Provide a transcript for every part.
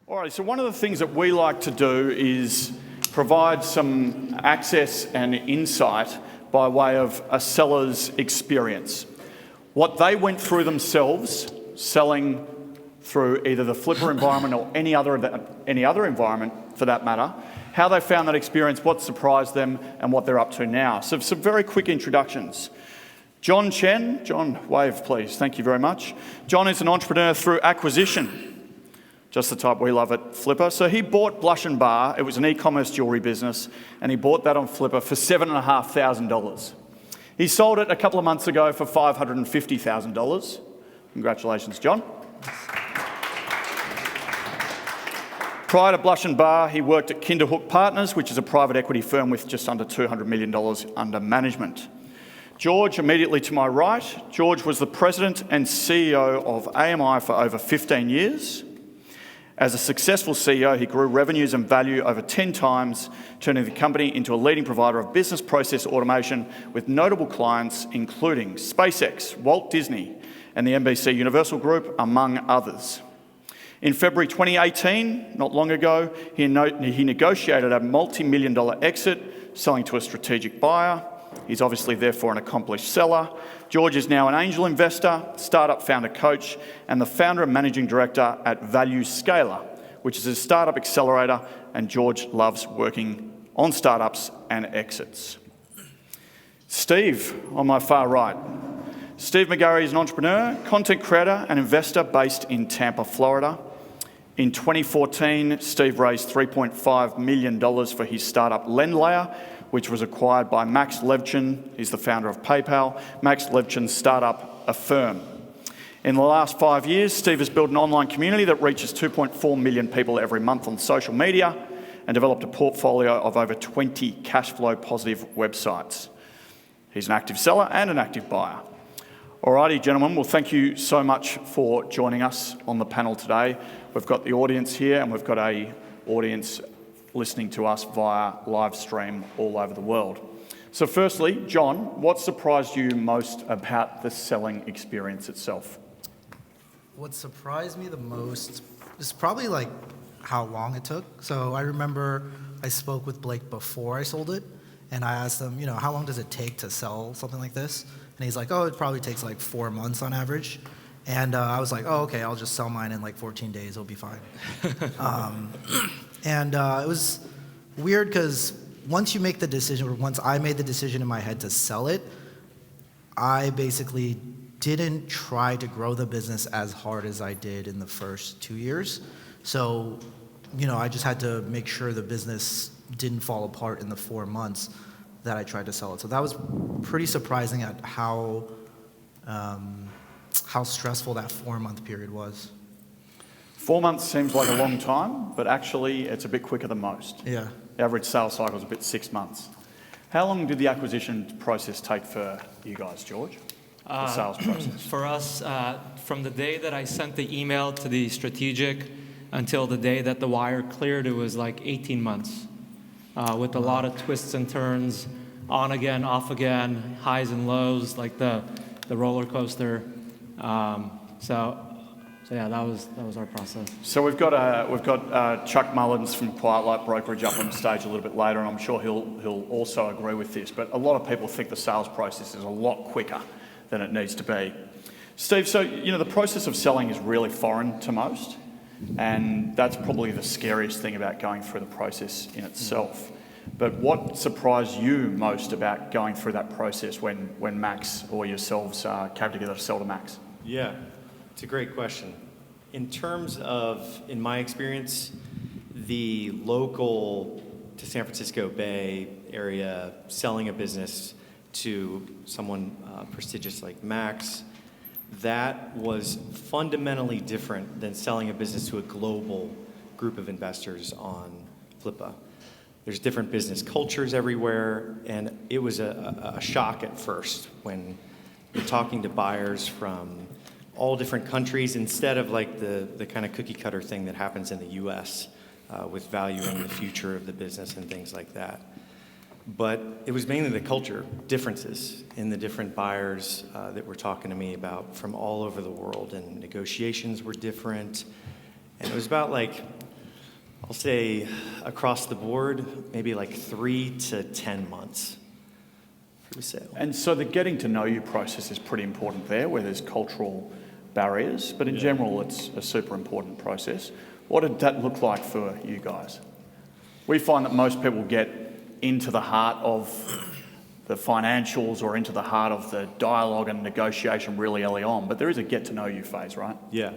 All right, so one of the things that we like to do is provide some access and insight by way of a seller's experience. What they went through themselves selling through either the Flippa environment or any other environment for that matter, how they found that experience, what surprised them, and what they're up to now. So some very quick introductions. Chen, John, wave please, thank you very much. John is an entrepreneur through acquisition, just the type we love at Flippa. So he bought Blush & Bar, it was an e-commerce jewellery business, and he bought that on Flippa for $7,500. He sold it a couple of months ago for $550,000. Congratulations, John. Prior to Blush & Bar, he worked at Kinderhook Partners, which is a private equity firm with just under $200 million under management. George, immediately to my right, George was the president and CEO of AMI for over 15 years. As a successful CEO, he grew revenues and value over 10 times, turning the company into a leading provider of business process automation with notable clients including SpaceX, Walt Disney, and the NBC Universal Group, among others. In February 2018, not long ago, he negotiated a multi-million-dollar exit, selling to a strategic buyer. He's obviously therefore an accomplished seller. George is now an angel investor, startup founder coach, and the founder and managing director at Value Scaler, which is a startup accelerator, and George loves working on startups and exits. Steve, on my far right. Steve McGarry is an entrepreneur, content creator, and investor based in Tampa, Florida. In 2014, Steve raised $3.5 million for his startup LendLayer, which was acquired by Max Levchin. He's the founder of PayPal. Max Levchin's startup, Affirm. In the last 5 years, Steve has built an online community that reaches 2.4 million people every month on social media and developed a portfolio of over 20 cash flow positive websites. He's an active seller and an active buyer. Alrighty, gentlemen, well, thank you so much for joining us on the panel today. We've got the audience here and we've got an audience listening to us via live stream all over the world. So firstly, John, what surprised you most about the selling experience itself? What surprised me the most is probably like how long it took. So I remember I spoke with Blake before I sold it, and I asked him, how long does it take to sell something like this? And he's like, oh, it probably takes like 4 months on average. And I was like, oh, okay, I'll just sell mine in like 14 days, it'll be fine. And it was weird because once you make the decision, or once I made the decision in my head to sell it, I basically didn't try to grow the business as hard as I did in the first 2 years. So, I just had to make sure the business didn't fall apart in the 4 months that I tried to sell it. So that was pretty surprising at how stressful that 4-month period was. 4 months seems like a long time, but actually it's a bit quicker than most. Yeah. The average sales cycle is about 6 months. How long did the acquisition process take for you guys, George? The sales process? For us, from the day that I sent the email to the strategic until the day that the wire cleared, it was like 18 months with a lot of twists and turns, on again, off again, highs and lows, like the roller coaster. So yeah, that was our process. So we've got Chuck Mullins from Quiet Light Brokerage up on stage a little bit later, and I'm sure he'll also agree with this. But a lot of people think the sales process is a lot quicker than it needs to be. Steve, so the process of selling is really foreign to most, and that's probably the scariest thing about going through the process in itself. But what surprised you most about going through that process when Max or yourselves came together to sell to Max? Yeah, it's a great question. In terms of, in my experience, the local to San Francisco Bay Area selling a business to someone prestigious like Max, that was fundamentally different than selling a business to a global group of investors on Flippa. There's different business cultures everywhere, and it was a shock at first when you're talking to buyers from all different countries instead of like the kind of cookie cutter thing that happens in the US with valuing the future of the business and things like that. But it was mainly the culture differences in the different buyers that were talking to me about from all over the world, and negotiations were different. And it was about like I'll say across the board, maybe like 3 to 10 months for the sale. And so the getting to know you process is pretty important there, where there's cultural barriers, but in general, it's a super important process. What did that look like for you guys? We find that most people get into the heart of the financials or into the heart of the dialogue and negotiation really early on, but there is a get to know you phase, right? Yeah,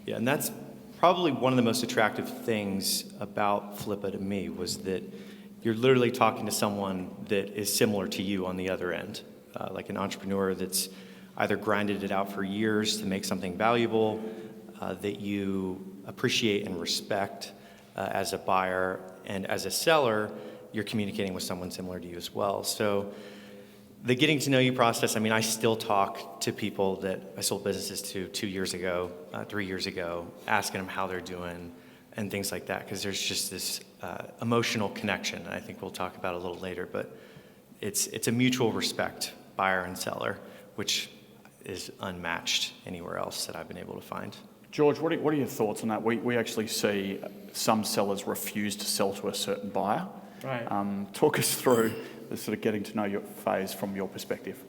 and that's probably one of the most attractive things about Flippa to me, was that you're literally talking to someone that is similar to you on the other end, like an entrepreneur that's either grinded it out for years to make something valuable, that you appreciate and respect as a buyer, and as a seller, you're communicating with someone similar to you as well. So the getting to know you process, I mean, I still talk to people that I sold businesses to 2 years ago, 3 years ago, asking them how they're doing and things like that, because there's just this emotional connection, and I think we'll talk about a little later, but it's a mutual respect, buyer and seller, which is unmatched anywhere else that I've been able to find. George, what are your thoughts on that? We actually see some sellers refuse to sell to a certain buyer. Right. Talk us through the sort of getting to know you phase from your perspective.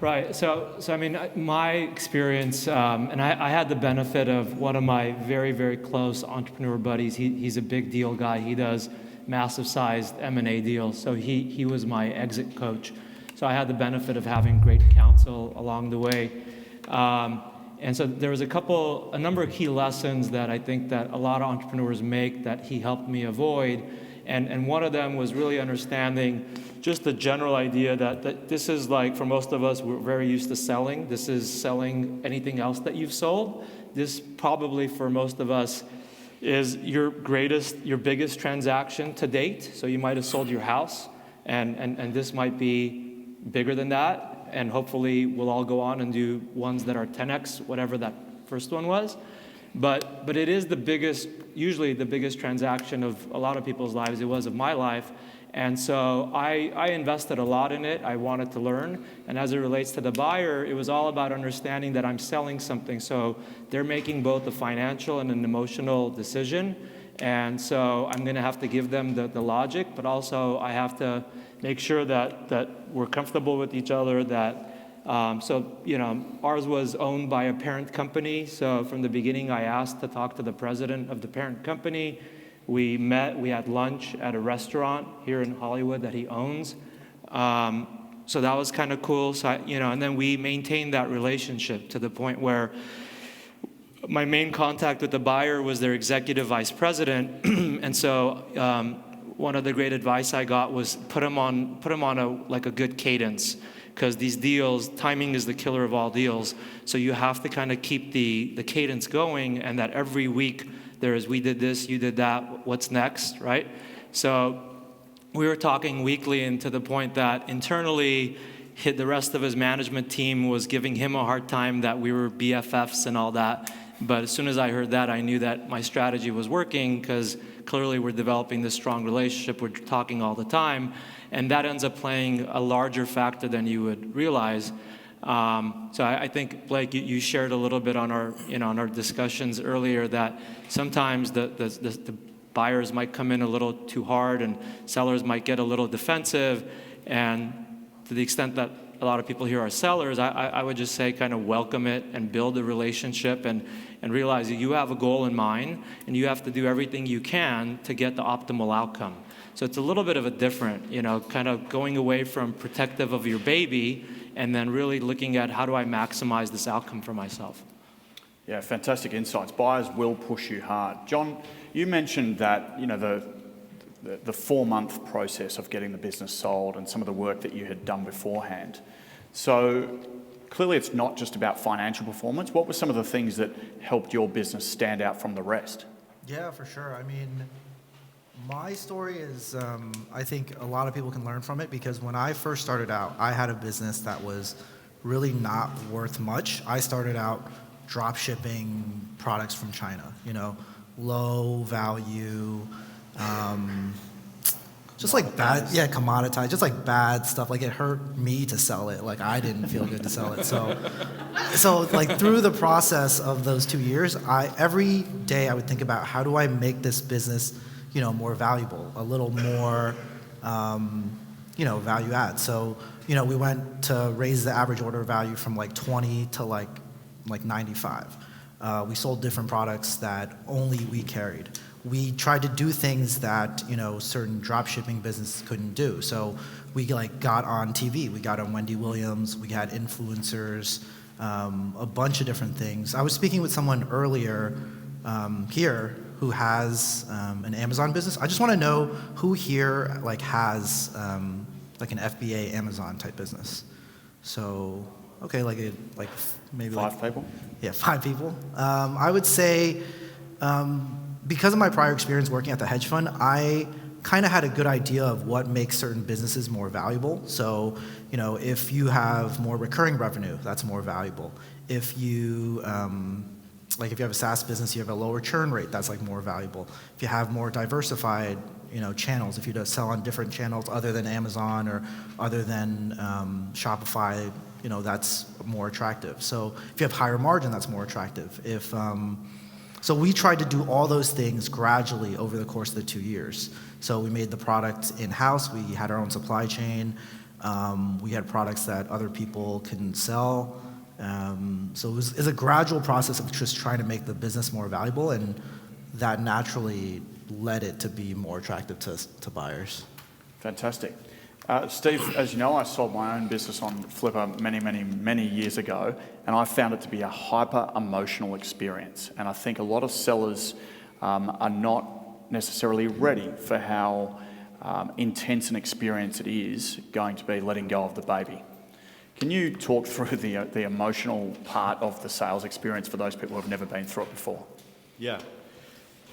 Right. So I mean, my experience, and I had the benefit of one of my very, very close entrepreneur buddies. He's a big deal guy. He does massive sized M&A deals. So he was my exit coach. So I had the benefit of having great counsel along the way. And so there was a number of key lessons that I think that a lot of entrepreneurs make that he helped me avoid. And one of them was really understanding just the general idea that this is like, for most of us, we're very used to selling. This is selling anything else that you've sold. This probably for most of us is your biggest transaction to date. So you might have sold your house, and this might be bigger than that. And hopefully we'll all go on and do ones that are 10x, whatever that first one was. But it is usually the biggest transaction of a lot of people's lives. It was of my life. And so I invested a lot in it. I wanted to learn. And as it relates to the buyer, it was all about understanding that I'm selling something. So they're making both a financial and an emotional decision. And so I'm going to have to give them the logic, but also I have to make sure that we're comfortable with each other, ours was owned by a parent company. So from the beginning, I asked to talk to the president of the parent company. We met, we had lunch at a restaurant here in Hollywood that he owns. So that was kind of cool. So, and then we maintained that relationship to the point where my main contact with the buyer was their executive vice president. And so one of the great advice I got was put him on a good cadence, because these deals, timing is the killer of all deals. So you have to kind of keep the cadence going, and that every week we did this, you did that, what's next, right? So we were talking weekly, and to the point that internally, the rest of his management team was giving him a hard time that we were BFFs and all that. But as soon as I heard that, I knew that my strategy was working, because clearly we're developing this strong relationship. We're talking all the time. And that ends up playing a larger factor than you would realize. So I think, Blake, you shared a little bit on our discussions earlier that sometimes the buyers might come in a little too hard and sellers might get a little defensive. And to the extent that a lot of people here are sellers, I would just say kind of welcome it and build a relationship and realize that you have a goal in mind and you have to do everything you can to get the optimal outcome. So it's a little bit of a different, kind of going away from protective of your baby and then really looking at how do I maximize this outcome for myself. Yeah, fantastic insights. Buyers will push you hard. John, you mentioned that, the 4-month process of getting the business sold and some of the work that you had done beforehand. So clearly it's not just about financial performance. What were some of the things that helped your business stand out from the rest? Yeah, for sure. I mean, my story is, I think a lot of people can learn from it, because when I first started out, I had a business that was really not worth much. I started out drop shipping products from China, low value, just like bad, commoditized, just like bad stuff. Like it hurt me to sell it. Like I didn't feel good to sell it. So like through the process of those 2 years, every day I would think about how do I make this business more valuable, a little more, value add. So, we went to raise the average order value from like 20 to like 95. We sold different products that only we carried. We tried to do things that, certain drop shipping businesses couldn't do. So we got on TV, we got on Wendy Williams, we had influencers, a bunch of different things. I was speaking with someone earlier here who has an Amazon business. I just want to know who here has an FBA Amazon type business. So, okay, maybe 5 people? Yeah, 5 people. I would say, because of my prior experience working at the hedge fund, I kind of had a good idea of what makes certain businesses more valuable. So, if you have more recurring revenue, that's more valuable. If you, if you have a SaaS business, you have a lower churn rate, that's more valuable. If you have more diversified, channels, if you sell on different channels other than Amazon or other than Shopify, that's more attractive. So if you have higher margin, that's more attractive. So we tried to do all those things gradually over the course of the 2 years. So we made the product in-house, we had our own supply chain, we had products that other people couldn't sell. So it was a gradual process of just trying to make the business more valuable, and that naturally led it to be more attractive to buyers. Fantastic. Steve, as you know, I sold my own business on Flippa many years ago, and I found it to be a hyper-emotional experience. And I think a lot of sellers are not necessarily ready for how intense an experience it is going to be letting go of the baby. Can you talk through the emotional part of the sales experience for those people who have never been through it before? Yeah,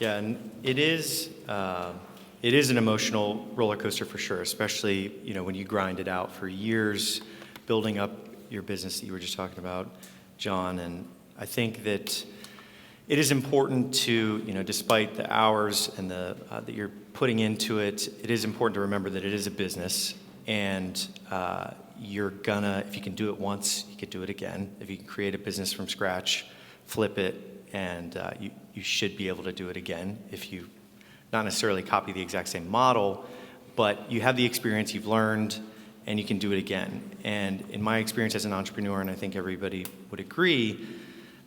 and it is an emotional roller coaster for sure, especially when you grind it out for years, building up your business that you were just talking about, John. And I think that it is important to, despite the hours and that you're putting into it, it is important to remember that it is a business, and you're gonna, if you can do it once, you can do it again. If you can create a business from scratch, flip it, and you should be able to do it again if you not necessarily copy the exact same model, but you have the experience, you've learned, and you can do it again. And in my experience as an entrepreneur, and I think everybody would agree,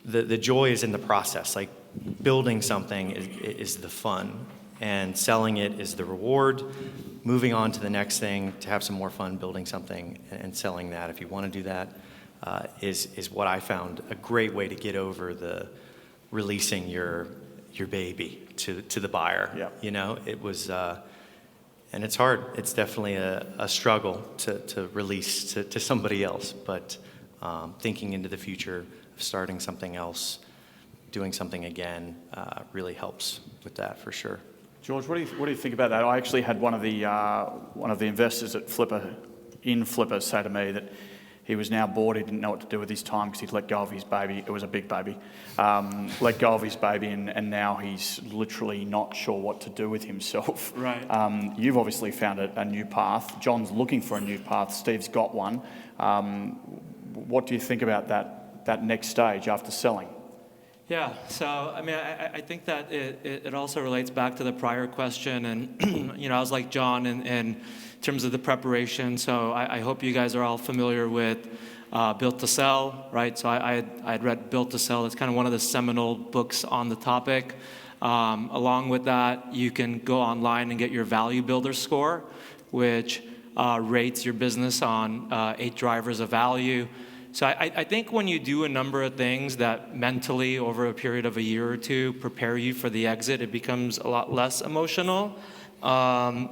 the joy is in the process. Building something is the fun, and selling it is the reward. Moving on to the next thing, to have some more fun building something and selling that, if you want to do that, is what I found a great way to get over the releasing your baby to the buyer. Yeah. It was, and it's hard. It's definitely a struggle to release to somebody else. But thinking into the future of starting something else, doing something again, really helps with that for sure. George, what do you think about that? I actually had one of the investors at Flippa say to me that he was now bored. He didn't know what to do with his time because he'd let go of his baby. It was a big baby. Let go of his baby, and now he's literally not sure what to do with himself. Right. You've obviously found a new path. John's looking for a new path. Steve's got one. What do you think about that next stage after selling? Yeah, so I think that it also relates back to the prior question, and I was like John in terms of the preparation. So I hope you guys are all familiar with Built to Sell, right? So I had read Built to Sell. It's kind of one of the seminal books on the topic. Along with that, you can go online and get your Value Builder score, which rates your business on 8 drivers of value. So I think when you do a number of things that mentally over a period of a year or two prepare you for the exit, it becomes a lot less emotional. And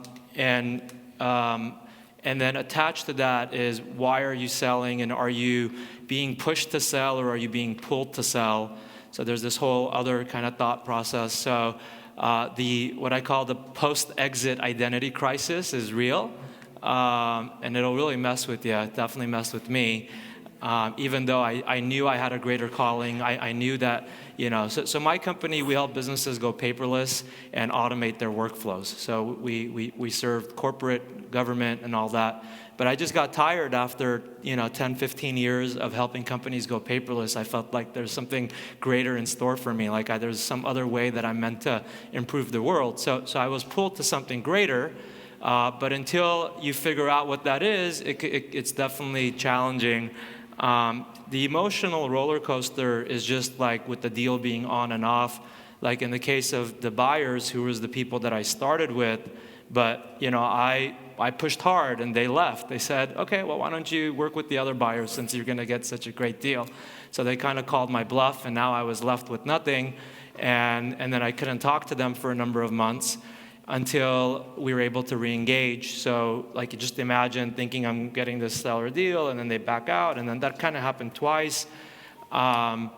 then attached to that is, why are you selling, and are you being pushed to sell, or are you being pulled to sell? So there's this whole other kind of thought process. So what I call the post-exit identity crisis is real, and it'll really mess with you. It definitely messed with me. even though I knew I had a greater calling. I knew that, so my company, we help businesses go paperless and automate their workflows. So we serve corporate, government, and all that. But I just got tired after 10, 15 years of helping companies go paperless. I felt like there's something greater in store for me, like there's some other way that I'm meant to improve the world. So I was pulled to something greater, but until you figure out what that is, it's definitely challenging. The emotional roller coaster is just like with the deal being on and off, like in the case of the buyers, who was the people that I started with, but I pushed hard and they left. They said, okay, well, why don't you work with the other buyers since you're going to get such a great deal? So they kind of called my bluff, and now I was left with nothing. And then I couldn't talk to them for a number of months until we were able to re-engage. So like, you just imagine thinking I'm getting this stellar deal, and then they back out, and then that kind of happened twice. And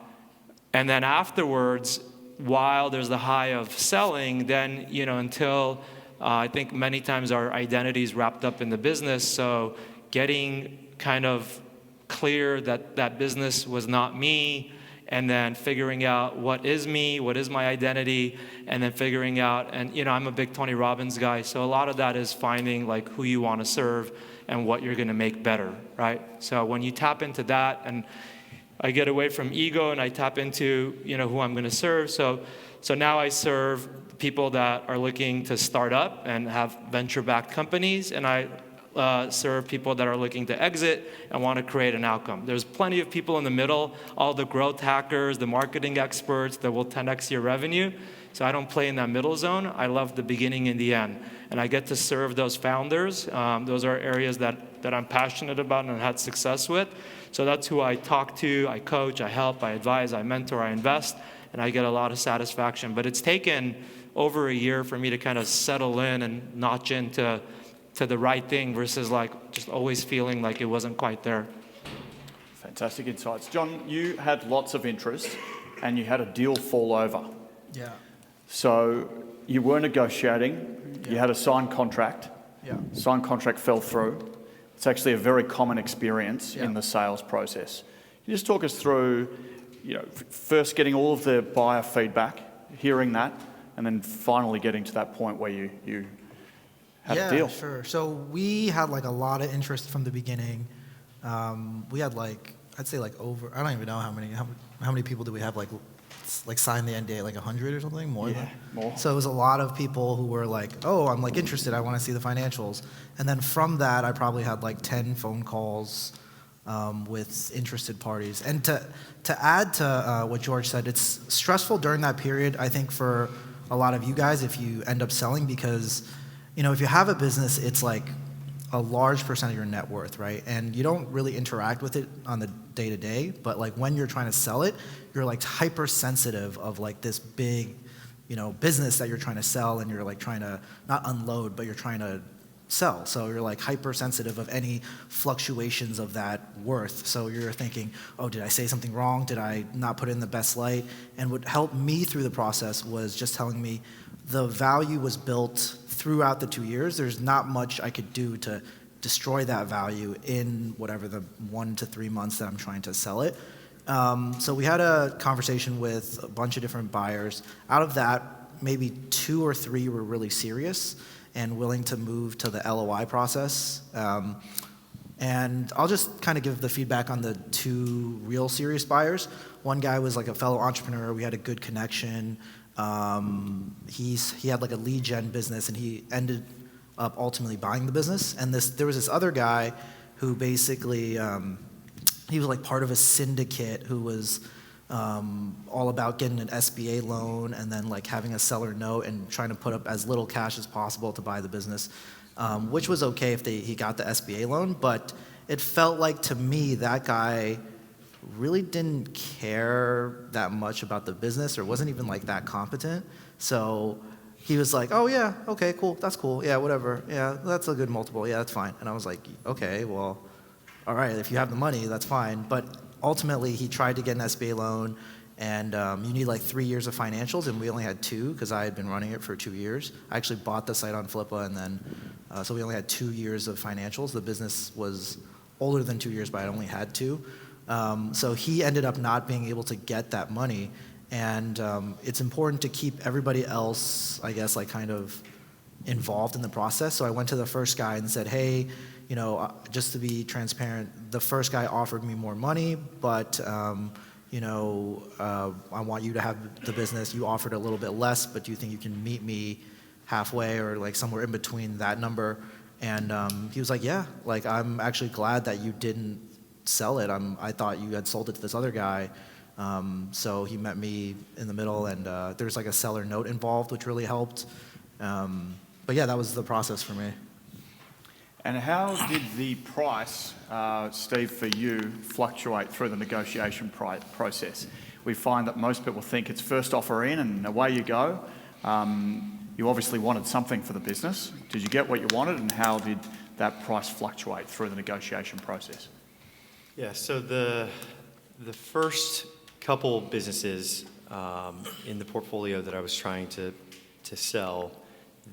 then afterwards, while there's the high of selling, then, until I think many times our identity is wrapped up in the business, so getting kind of clear that that business was not me, and then figuring out what is me, what is my identity, and then figuring out, and I'm a big Tony Robbins guy, so a lot of that is finding like who you want to serve and what you're going to make better, right? So when you tap into that, and I get away from ego and I tap into who I'm going to serve, so now I serve people that are looking to start up and have venture-backed companies, and I serve people that are looking to exit and want to create an outcome. There's plenty of people in the middle, all the growth hackers, the marketing experts that will 10x your revenue. So I don't play in that middle zone. I love the beginning and the end. And I get to serve those founders. Those are areas that I'm passionate about and had success with. So that's who I talk to, I coach, I help, I advise, I mentor, I invest, and I get a lot of satisfaction. But it's taken over a year for me to kind of settle in and notch into the right thing versus like just always feeling like it wasn't quite there. Fantastic insights. John, you had lots of interest and you had a deal fall over. Yeah. So you were negotiating, you had a signed contract. Yeah. Signed contract fell through. It's actually a very common experience in the sales process. Can you just talk us through, first getting all of the buyer feedback, hearing that, and then finally getting to that point where you had a deal? Yeah, sure. So we had like a lot of interest from the beginning. We had I'd say over, I don't even know how many people do we have signed the NDA, 100 or something, more? Yeah, more. So it was a lot of people who were like, oh, I'm interested, I want to see the financials. And then from that, I probably had 10 phone calls with interested parties. And to add to what George said, it's stressful during that period, I think, for a lot of you guys if you end up selling, because if you have a business, it's a large percent of your net worth, right? And you don't really interact with it on the day-to-day, but when you're trying to sell it, you're hypersensitive of this big, business that you're trying to sell, and you're trying to not unload, but you're trying to sell. So you're hypersensitive of any fluctuations of that worth. So you're thinking, oh, did I say something wrong? Did I not put it in the best light? And what helped me through the process was just telling me the value was built throughout the 2 years. There's not much I could do to destroy that value in whatever the 1 to 3 months that I'm trying to sell it. So we had a conversation with a bunch of different buyers. Out of that, maybe 2 or 3 were really serious and willing to move to the LOI process. And I'll just kind of give the feedback on the 2 real serious buyers. One guy was a fellow entrepreneur. We had a good connection. He had a lead gen business, and he ended up ultimately buying the business. And there was this other guy who basically, he was part of a syndicate who was all about getting an SBA loan and then having a seller note and trying to put up as little cash as possible to buy the business, which was okay if he got the SBA loan. But it felt to me that guy really didn't care that much about the business, or wasn't even that competent. So he was oh yeah, okay, cool, that's cool, yeah, whatever, yeah, that's a good multiple, yeah, that's fine. And I was okay, well, all right, if you have the money, that's fine. But ultimately, he tried to get an SBA loan, and you need 3 years of financials, and we only had 2 because I had been running it for 2 years. I actually bought the site on Flippa, and then so we only had 2 years of financials. The business was older than 2 years, but I only had 2. So he ended up not being able to get that money. And it's important to keep everybody else, I guess, like kind of involved in the process. So I went to the first guy and said, hey, just to be transparent, the first guy offered me more money, but I want you to have the business. You offered a little bit less, but do you think you can meet me halfway or like somewhere in between that number? And he was like, yeah, like I'm actually glad that you didn't sell it. I thought you had sold it to this other guy. So he met me in the middle, and there's like a seller note involved, which really helped. But yeah, that was the process for me. And how did the price, Steve, for you, fluctuate through the negotiation process? We find that most people think it's first offer in and away you go. You obviously wanted something for the business. Did you get what you wanted, and how did that price fluctuate through the negotiation process? Yeah, so the first couple businesses in the portfolio that I was trying to sell,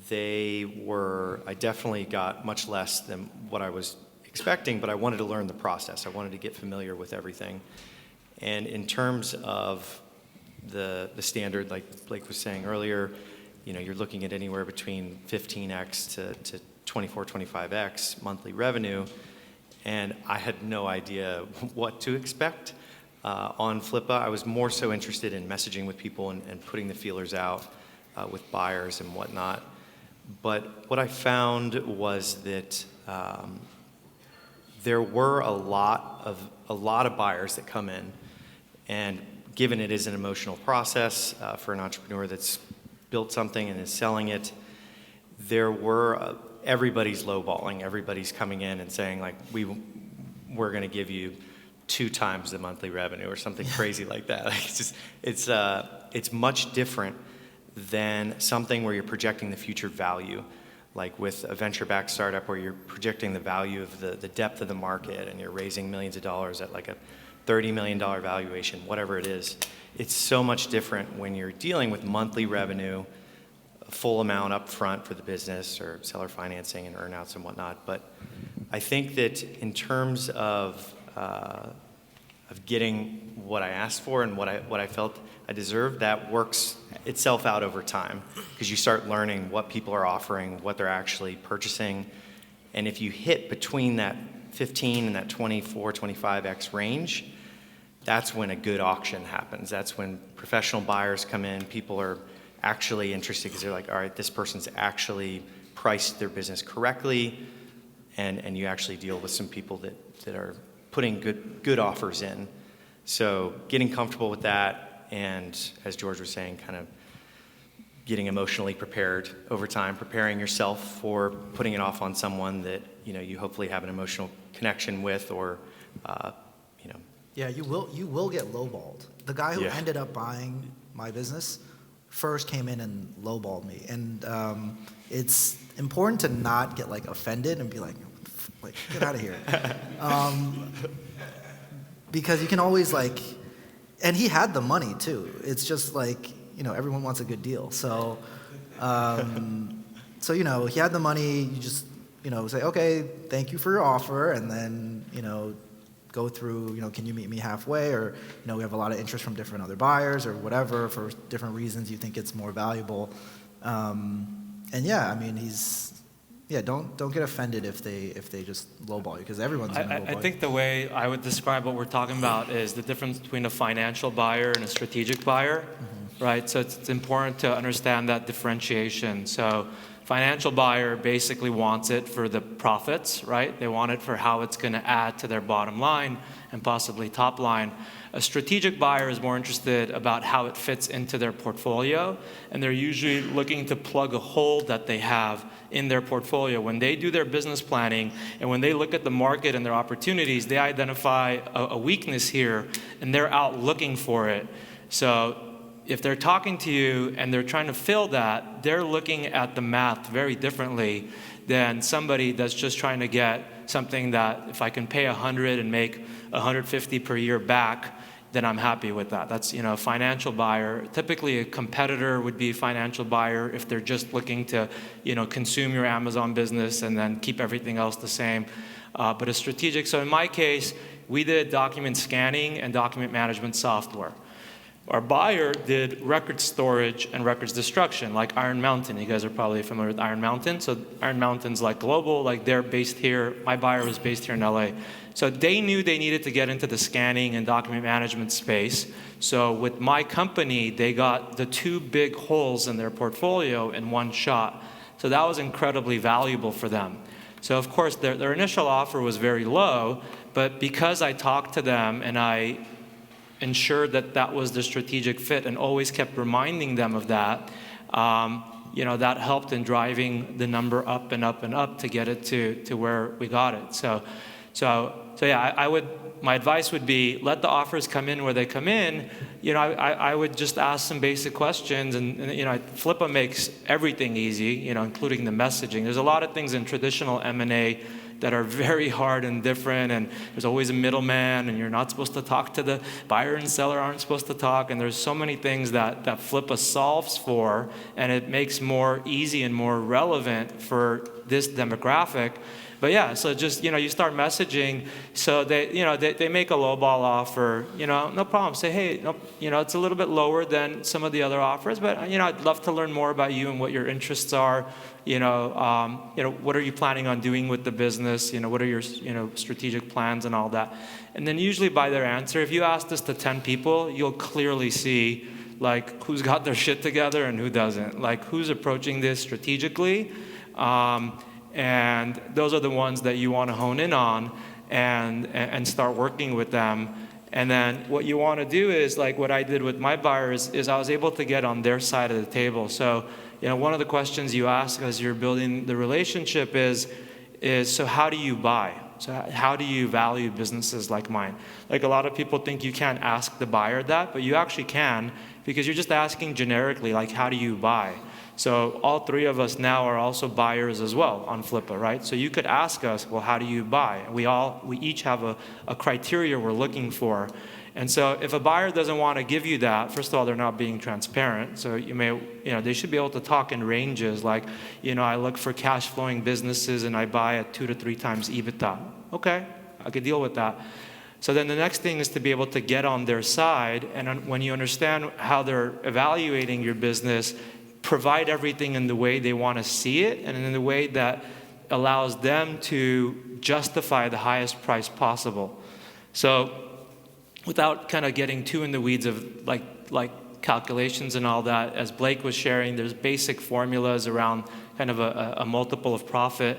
I definitely got much less than what I was expecting, but I wanted to learn the process. I wanted to get familiar with everything. And in terms of the standard, like Blake was saying earlier, you're looking at anywhere between 15x to 24, 25x monthly revenue. And I had no idea what to expect on Flippa. I was more so interested in messaging with people and putting the feelers out with buyers and whatnot. But what I found was that there were a lot of buyers that come in, and given it is an emotional process for an entrepreneur that's built something and is selling it, there were everybody's lowballing. Everybody's coming in and saying like, we're going to give you 2 times the monthly revenue or something crazy like that. It's much different than something where you're projecting the future value, like with a venture-backed startup where you're projecting the value of the depth of the market and you're raising millions of dollars at like a $30 million valuation, whatever it is. It's so much different when you're dealing with monthly revenue, a full amount up front for the business or seller financing and earnouts and whatnot. But I think that in terms of getting what I asked for and what I felt I deserved, that works itself out over time because you start learning what people are offering, what they're actually purchasing. And if you hit between that 15 and that 24, 25x range, that's when a good auction happens. That's when professional buyers come in. People are actually interested because they're like, all right, this person's actually priced their business correctly, and you actually deal with some people that are putting good offers in. So getting comfortable with that, and as George was saying, kind of getting emotionally prepared over time, preparing yourself for putting it off on someone that you hopefully have an emotional connection with, or Yeah, you will get lowballed. The guy who ended up buying my business first came in and lowballed me, and it's important to not get like offended and be like get out of here, because you can always and he had the money too. It's just like everyone wants a good deal, so he had the money. You just say, okay, thank you for your offer, and then go through, can you meet me halfway, or we have a lot of interest from different other buyers or whatever for different reasons you think it's more valuable. And yeah, I mean, don't get offended if they just lowball you, because everyone's gonna lowball you. I think the way I would describe what we're talking about is the difference between a financial buyer and a strategic buyer, right? So it's important to understand that differentiation. So financial buyer basically wants it for the profits, right? They want it for how it's going to add to their bottom line and possibly top line. A strategic buyer is more interested about how it fits into their portfolio, and they're usually looking to plug a hole that they have in their portfolio. When they do their business planning and when they look at the market and their opportunities, they identify a weakness here, and they're out looking for it. So if they're talking to you and they're trying to fill that, they're looking at the math very differently than somebody that's just trying to get something that if I can pay 100 and make 150 per year back, then I'm happy with that. That's a financial buyer. Typically a competitor would be a financial buyer if they're just looking to consume your Amazon business and then keep everything else the same. But a strategic, so in my case, we did document scanning and document management software. Our buyer did record storage and records destruction, like Iron Mountain. You guys are probably familiar with Iron Mountain. So Iron Mountain's like global, like they're based here. My buyer was based here in LA. So they knew they needed to get into the scanning and document management space. So with my company, they got the 2 big holes in their portfolio in one shot. So that was incredibly valuable for them. So of course, their initial offer was very low, but because I talked to them and I ensured that that was the strategic fit and always kept reminding them of that, that helped in driving the number up and up and up to get it to where we got it. So yeah, my advice would be let the offers come in where they come in. I would just ask some basic questions, and Flippa makes everything easy, including the messaging. There's a lot of things in traditional M&A that are very hard and different, and there's always a middleman, and you're not supposed to talk to the buyer and seller aren't supposed to talk, and there's so many things that Flippa solves for, and it makes more easy and more relevant for this demographic. But yeah, so just, you start messaging. So they make a lowball offer, no problem. Say, hey, no, it's a little bit lower than some of the other offers, but, I'd love to learn more about you and what your interests are. What are you planning on doing with the business? What are your, strategic plans and all that? And then usually by their answer, if you ask this to 10 people, you'll clearly see like who's got their shit together and who doesn't, like who's approaching this strategically. And those are the ones that you want to hone in on and start working with them. And then what you want to do is, like what I did with my buyers, is I was able to get on their side of the table. So, one of the questions you ask as you're building the relationship is so how do you buy? So how do you value businesses like mine? Like a lot of people think you can't ask the buyer that, but you actually can, because you're just asking generically, like how do you buy? So all 3 of us now are also buyers as well on Flippa, right? So you could ask us, well, how do you buy? We each have a criteria we're looking for. And so if a buyer doesn't want to give you that, first of all, they're not being transparent. So they should be able to talk in ranges like, I look for cash flowing businesses and I buy at 2 to 3 times EBITDA. Okay, I could deal with that. So then the next thing is to be able to get on their side. And when you understand how they're evaluating your business, provide everything in the way they want to see it and in the way that allows them to justify the highest price possible. So without kind of getting too in the weeds of like calculations and all that, as Blake was sharing, there's basic formulas around kind of a multiple of profit.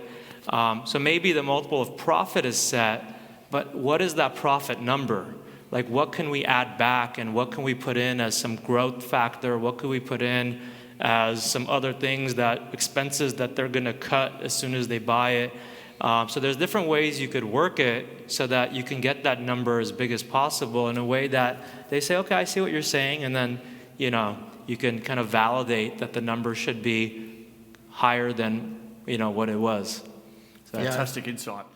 So maybe the multiple of profit is set, but what is that profit number? Like what can we add back and what can we put in as some growth factor? What could we put in as some other things, expenses that they're going to cut as soon as they buy it? So there's different ways you could work it so that you can get that number as big as possible in a way that they say, okay, I see what you're saying, and then you can kind of validate that the number should be higher than what it was. So Fantastic insight.